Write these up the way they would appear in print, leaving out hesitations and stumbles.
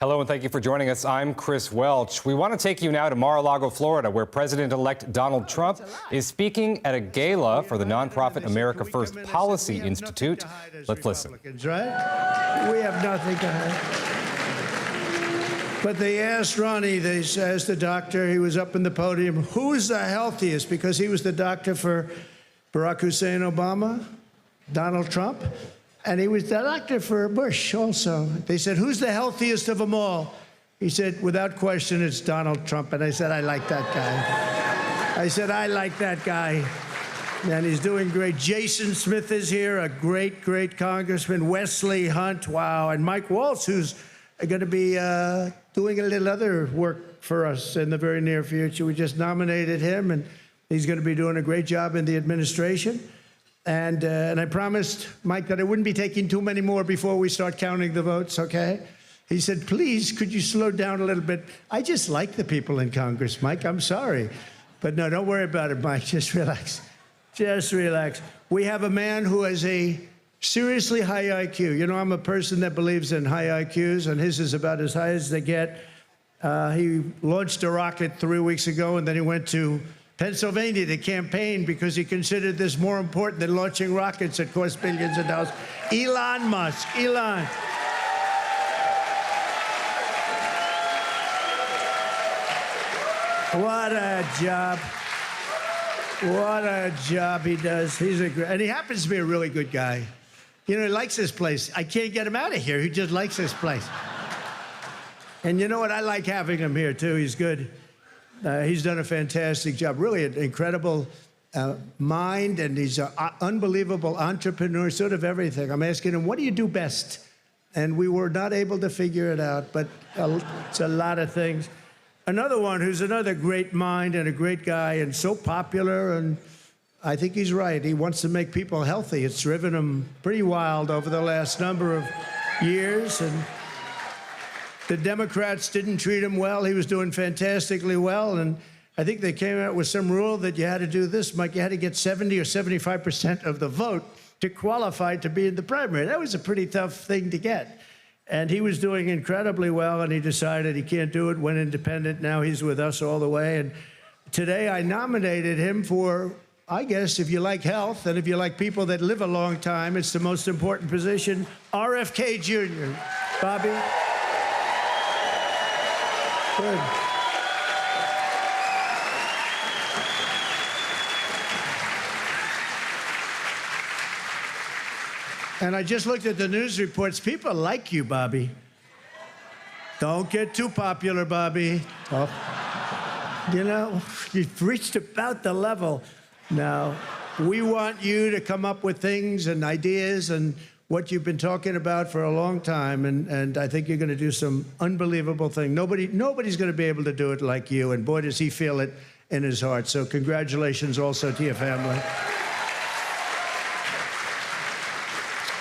Hello and thank you for joining us. I'm Chris Welch. We want to take you now to Mar-a-Lago, Florida, where President-elect Donald Trump is speaking at a gala for the nonprofit America First Policy Institute. Let's listen. Right? We have nothing to hide. But they asked Ronnie, they asked the doctor, he was up in the podium, who's the healthiest? Because he was the doctor for Barack Hussein Obama, Donald Trump. And he was the doctor for Bush also. They said, who's the healthiest of them all? He said, without question, it's Donald Trump. And I said, I like that guy. I said, I like that guy. And he's doing great. Jason Smith is here, a great, great congressman. Wesley Hunt, wow. And Mike Waltz, who's going to be doing a little other work for us in the very near future. We just nominated him, and he's going to be doing a great job in the administration. And I promised Mike that I wouldn't be taking too many more before we start counting the votes, okay? He said, please, could you slow down a little bit? I just like the people in Congress, Mike. I'm sorry. But no, don't worry about it, Mike. Just relax. Just relax. We have a man who has a seriously high IQ. You know, I'm a person that believes in high IQs, and his is about as high as they get. He launched a rocket 3 weeks ago, and then he went to Pennsylvania to campaign because he considered this more important than launching rockets that cost billions of dollars. Elon Musk. Elon. What a job. What a job he does. And he happens to be a really good guy. You know, he likes this place. I can't get him out of here. He just likes this place. And you know what? I like having him here, too. He's good. He's done a fantastic job, really an incredible mind, and he's an unbelievable entrepreneur, sort of everything. I'm asking him, what do you do best? And we were not able to figure it out, but it's a lot of things. Another one who's another great mind and a great guy and so popular, and I think he's right. He wants to make people healthy. It's driven him pretty wild over the last number of years, and the Democrats didn't treat him well. He was doing fantastically well, and I think they came out with some rule that you had to do this, Mike. You had to get 70 or 75% of the vote to qualify to be in the primary. That was a pretty tough thing to get. And he was doing incredibly well, and he decided he can't do it, went independent. Now he's with us all the way. And today I nominated him for, I guess, if you like health and if you like people that live a long time, it's the most important position, RFK Jr. Bobby? Good. And I just looked at the news reports. People like you, Bobby. Don't get too popular, Bobby. Oh. You know, you've reached about the level. Now, we want you to come up with things and ideas and what you've been talking about for a long time, and I think you're going to do some unbelievable thing. Nobody's going to be able to do it like you, and boy, does he feel it in his heart. So congratulations also to your family.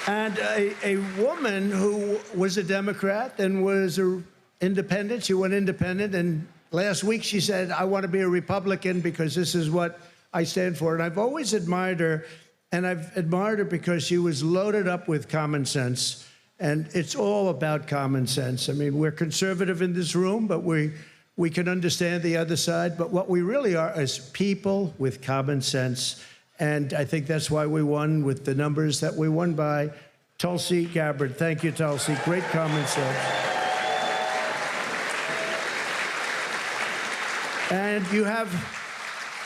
And a woman who was a Democrat and was an independent, she went independent, and last week she said, I want to be a Republican because this is what I stand for. And I've always admired her. And I've admired her because she was loaded up with common sense. And it's all about common sense. I mean, we're conservative in this room, but we can understand the other side. But what we really are is people with common sense. And I think that's why we won with the numbers that we won by. Tulsi Gabbard. Thank you, Tulsi. Great common sense. And you have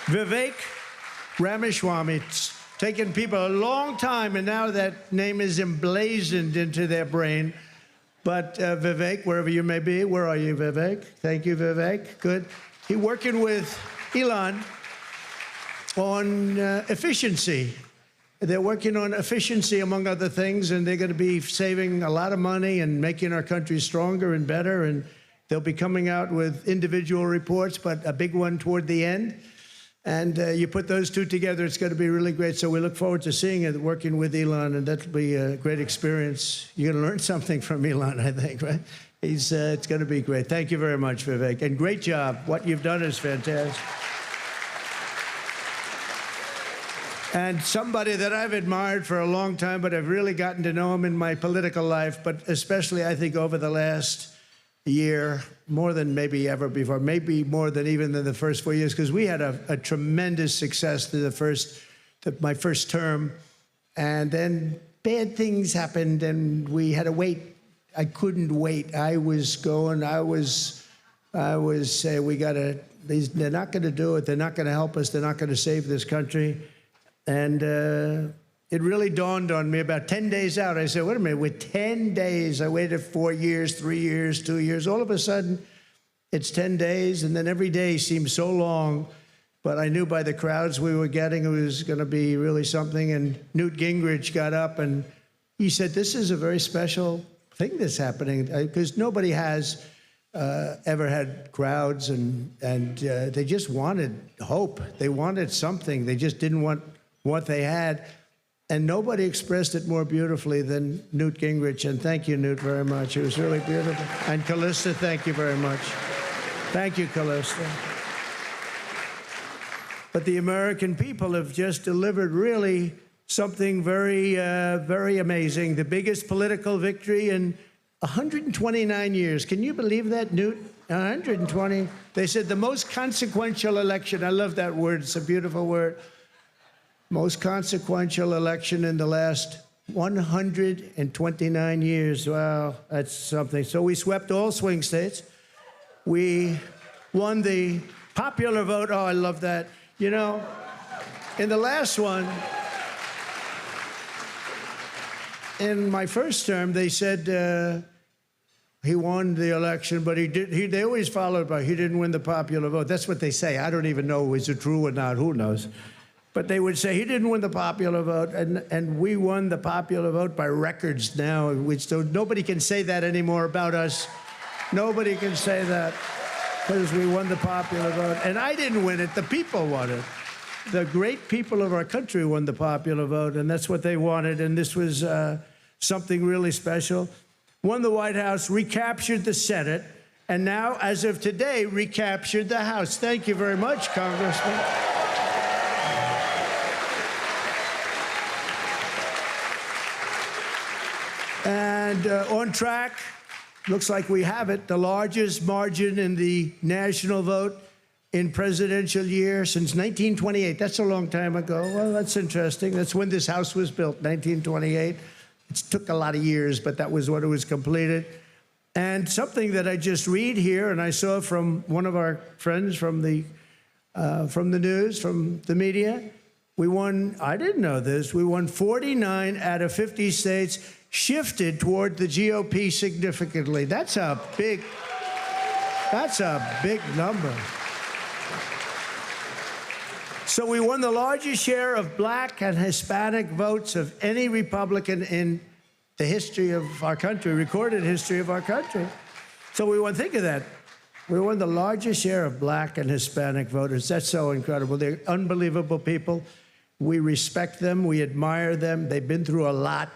Vivek Ramaswamy. Taken people a long time, and now that name is emblazoned into their brain. But Vivek, wherever you may be, where are you, Vivek? Thank you, Vivek. Good. He's working with Elon on efficiency. They're working on efficiency, among other things, and they're going to be saving a lot of money and making our country stronger and better. And they'll be coming out with individual reports, but a big one toward the end. And you put those two together, it's going to be really great. So we look forward to seeing it, working with Elon, and that'll be a great experience. You're going to learn something from Elon, I think, right? It's going to be great. Thank you very much, Vivek. And great job. What you've done is fantastic. And somebody that I've admired for a long time, but I've really gotten to know him in my political life, but especially, I think, over the last year, more than maybe ever before, maybe more than even than the first 4 years, because we had a tremendous success through my first term. And then bad things happened, and we had to wait. I couldn't wait. I was saying, they're not going to do it. They're not going to help us. They're not going to save this country. And it really dawned on me about 10 days out. I said, wait a minute, with 10 days, I waited 4 years, 3 years, 2 years. All of a sudden, it's 10 days, and then every day seemed so long. But I knew by the crowds we were getting, it was going to be really something. And Newt Gingrich got up, and he said, this is a very special thing that's happening, because nobody has ever had crowds, and they just wanted hope. They wanted something. They just didn't want what they had. And nobody expressed it more beautifully than Newt Gingrich. And thank you, Newt, very much. It was really beautiful. And Callista, thank you very much. Thank you, Callista. But the American people have just delivered really something very, very amazing. The biggest political victory in 129 years. Can you believe that, Newt? 120. They said the most consequential election. I love that word. It's a beautiful word. Most consequential election in the last 129 years. Wow, that's something. So we swept all swing states. We won the popular vote. Oh, I love that. You know, in the last one, in my first term, they said he won the election, but they always followed by, he didn't win the popular vote. That's what they say. I don't even know, is it true or not? Who knows? But they would say he didn't win the popular vote, and we won the popular vote by records now. So nobody can say that anymore about us. Nobody can say that, because we won the popular vote. And I didn't win it, the people won it. The great people of our country won the popular vote, and that's what they wanted. And this was something really special. Won the White House, recaptured the Senate, and now, as of today, recaptured the House. Thank you very much, Congressman. And on track, looks like we have it, the largest margin in the national vote in presidential year since 1928. That's a long time ago. Well, that's interesting. That's when this House was built, 1928. It took a lot of years, but that was when it was completed. And something that I just read here, and I saw from one of our friends from the news, from the media, we won, I didn't know this, we won 49 out of 50 states, shifted toward the GOP significantly. That's a big number. So we won the largest share of Black and Hispanic votes of any Republican in the history of our country, recorded history of our country. So we won, think of that. We won the largest share of Black and Hispanic voters. That's so incredible. They're unbelievable people. We respect them. We admire them. They've been through a lot.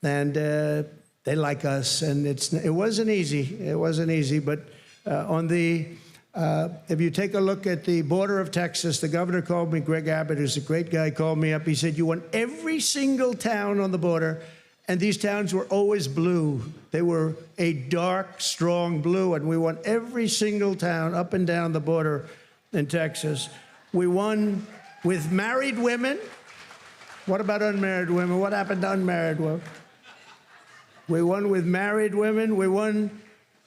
And they like us, and it wasn't easy. It wasn't easy, but if you take a look at the border of Texas, the governor called me, Greg Abbott, who's a great guy, called me up. He said, you won every single town on the border, and these towns were always blue. They were a dark, strong blue, and we won every single town up and down the border in Texas. We won with married women. What about unmarried women? What happened to unmarried women? We won with married women. We won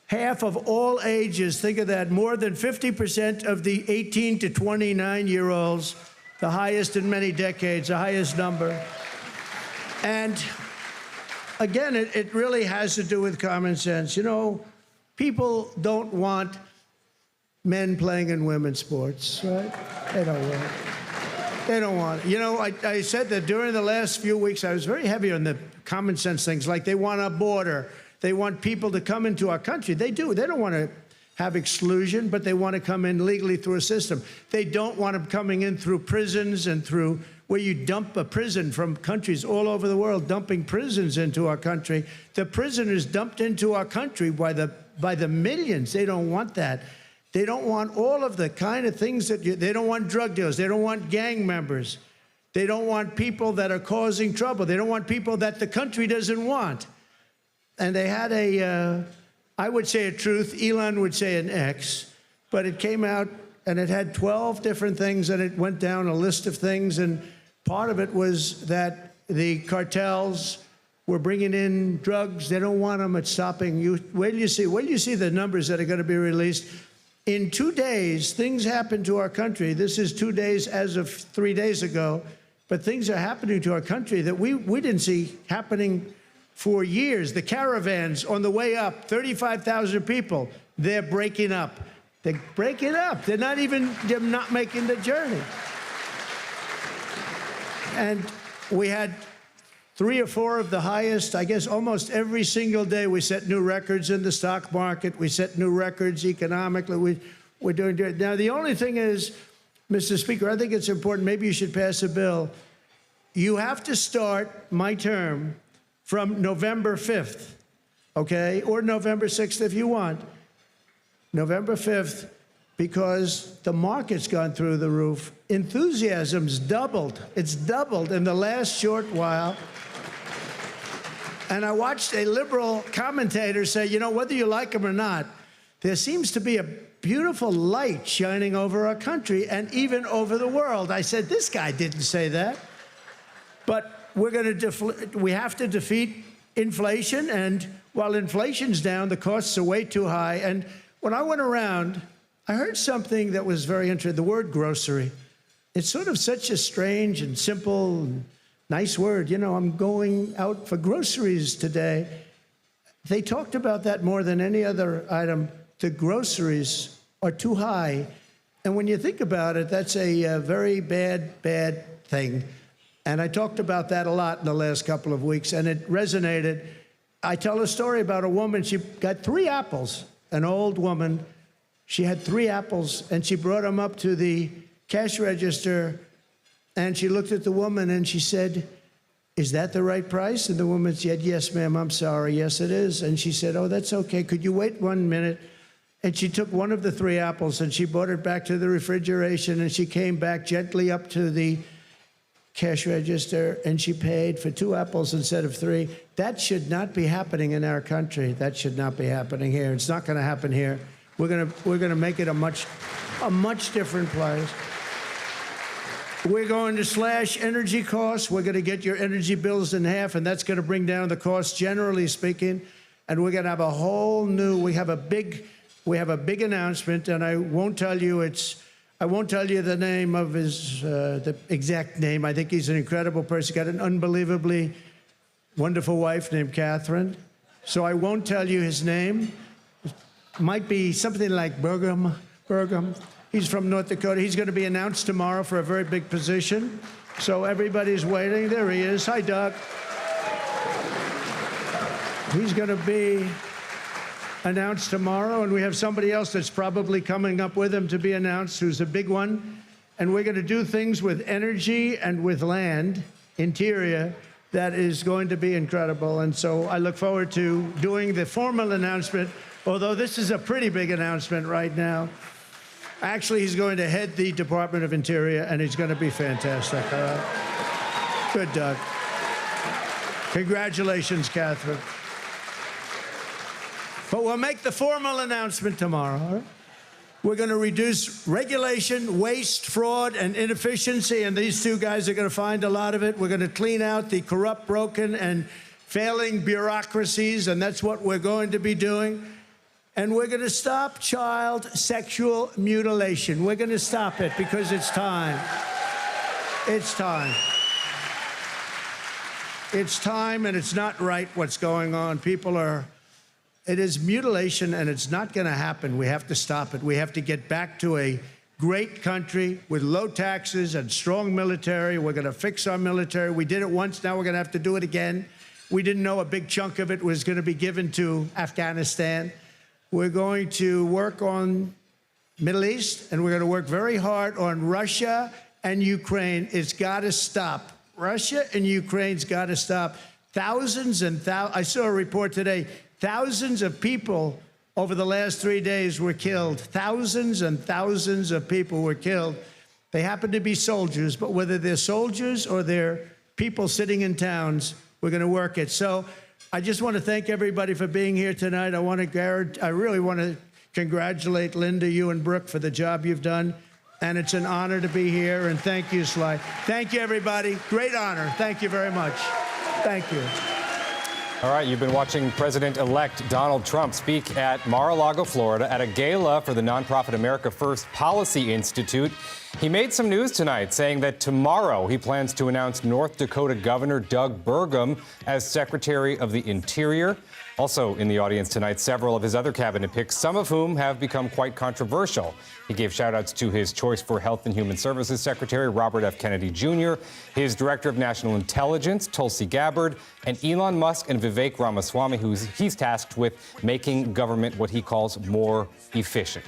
half of all ages. Think of that. More than 50% of the 18 to 29-year-olds, the highest in many decades, the highest number. And again, it really has to do with common sense. You know, people don't want men playing in women's sports, right? They don't want it. They don't want it. You know, I said that during the last few weeks, I was very heavy on the common sense things, like they want a border. They want people to come into our country. They do. They don't want to have exclusion, but they want to come in legally through a system. They don't want them coming in through prisons and through where you dump a prison from countries all over the world, dumping prisons into our country. The prisoners dumped into our country by the millions. They don't want that. They don't want all of the kind of things that they don't want drug dealers. They don't want gang members. They don't want people that are causing trouble. They don't want people that the country doesn't want. And they had I would say a truth. Elon would say an X. But it came out, and it had 12 different things, and it went down a list of things. And part of it was that the cartels were bringing in drugs. They don't want them. It's stopping. Wait till you see the numbers that are going to be released. In 2 days, things happened to our country. This is 2 days as of 3 days ago. But things are happening to our country that we didn't see happening for years. The caravans on the way up, 35,000 people, they're breaking up. They're breaking up. They're not making the journey. And we had 3 or 4 of the highest, I guess almost every single day we set new records in the stock market. We set new records economically. We're doing it. Now, the only thing is, Mr. Speaker, I think it's important, maybe you should pass a bill. You have to start my term from November 5th, okay? Or November 6th if you want. November 5th, because the market's gone through the roof. Enthusiasm's doubled. It's doubled in the last short while. And I watched a liberal commentator say, you know, whether you like him or not, there seems to be a beautiful light shining over our country and even over the world. I said, this guy didn't say that. But we have to defeat inflation. And while inflation's down, the costs are way too high. And when I went around, I heard something that was very interesting, the word grocery. It's sort of such a strange and simple and nice word. You know, I'm going out for groceries today. They talked about that more than any other item. The groceries are too high. And when you think about it, that's a very bad thing. And I talked about that a lot in the last couple of weeks, and it resonated. I tell a story about a woman. She got 3 apples, an old woman. She had 3 apples, and she brought them up to the cash register, and she looked at the woman, and she said, is that the right price? And the woman said, yes, ma'am, I'm sorry. Yes, it is. And she said, oh, that's okay. Could you wait 1 minute? And she took one of the 3 apples, and she brought it back to the refrigeration, and she came back gently up to the cash register, and she paid for 2 apples instead of 3. That should not be happening in our country. That should not be happening here. It's not going to happen here. We're going to make it a much different place. We're going to slash energy costs. We're going to get your energy bills in half, and that's going to bring down the costs, generally speaking. And we're going to have a whole new. We have a big announcement, and I won't tell you the name of his, the exact name. I think he's an incredible person. He's got an unbelievably wonderful wife named Catherine. So I won't tell you his name. It might be something like Burgum. He's from North Dakota. He's going to be announced tomorrow for a very big position. So everybody's waiting. There he is. Hi, Doug. He's going to be announced tomorrow, and we have somebody else that's probably coming up with him to be announced, who's a big one. And we're going to do things with energy and with land, interior, that is going to be incredible. And so I look forward to doing the formal announcement, although this is a pretty big announcement right now. Actually, he's going to head the Department of Interior, and he's going to be fantastic. Good, Doug. Congratulations, Catherine. But we'll make the formal announcement tomorrow. We're going to reduce regulation, waste, fraud, and inefficiency, and these 2 guys are going to find a lot of it. We're going to clean out the corrupt, broken, and failing bureaucracies, and that's what we're going to be doing. And we're going to stop child sexual mutilation. We're going to stop it because it's time. It's time. It's time, and it's not right what's going on. It is mutilation, and it's not going to happen. We have to stop it. We have to get back to a great country with low taxes and strong military. We're going to fix our military. We did it once. Now we're going to have to do it again. We didn't know a big chunk of it was going to be given to Afghanistan. We're going to work on Middle East, and we're going to work very hard on Russia and Ukraine. It's got to stop. Russia and Ukraine's got to stop. Thousands and thousands. I saw a report today. Thousands of people over the last 3 days were killed. Thousands and thousands of people were killed. They happen to be soldiers, but whether they're soldiers or they're people sitting in towns, we're going to work it. So I just want to thank everybody for being here tonight. I really want to congratulate Linda, you and Brooke for the job you've done. And it's an honor to be here. And thank you, Sly. Thank you, everybody. Great honor. Thank you very much. Thank you. All right, you've been watching President-elect Donald Trump speak at Mar-a-Lago, Florida, at a gala for the nonprofit America First Policy Institute. He made some news tonight, saying that tomorrow he plans to announce North Dakota Governor Doug Burgum as Secretary of the Interior. Also in the audience tonight, several of his other cabinet picks, some of whom have become quite controversial. He gave shout-outs to his Choice for Health and Human Services Secretary, Robert F. Kennedy Jr., his Director of National Intelligence, Tulsi Gabbard, and Elon Musk and Vivek Ramaswamy, who he's tasked with making government what he calls more efficient.